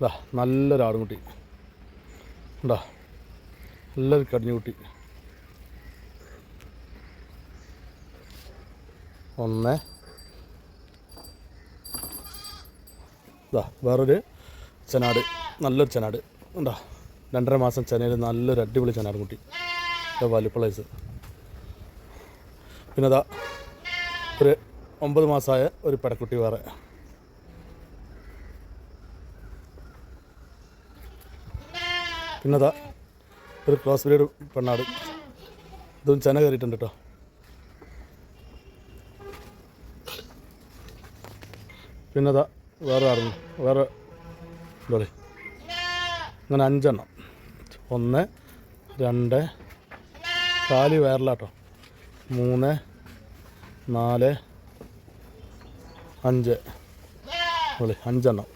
ഇതാ നല്ലൊരു ആടുംകുട്ടി ഉണ്ടോ, നല്ലൊരു കടിഞ്ഞുകുട്ടി. 1 ഇതാ വേറൊരു ചെനാട്, നല്ലൊരു ചെനാട് ഉണ്ടോ, 2.5 മാസം ചെനയിൽ നല്ലൊരു അടിപൊളി ചെനാട് കുട്ടി, വലിപ്പളൈസ്. പിന്നെ ഇതാ ഒരു 9 മാസമായ ഒരു പെടക്കുട്ടി വേറെ. പിന്നെ ഇതാ ഒരു ക്രോസ് ബ്രീഡ് പെണ്ണാട്, ഇതും ചെന കയറിയിട്ടുണ്ട് കേട്ടോ. പിന്നെ ഇതാ വേറെ വേറെ എന്താ പറയുക, അങ്ങനെ 5 എണ്ണം. 1 2 കാലി വേറലാട്ടോ, 3 4 5 5 എണ്ണം.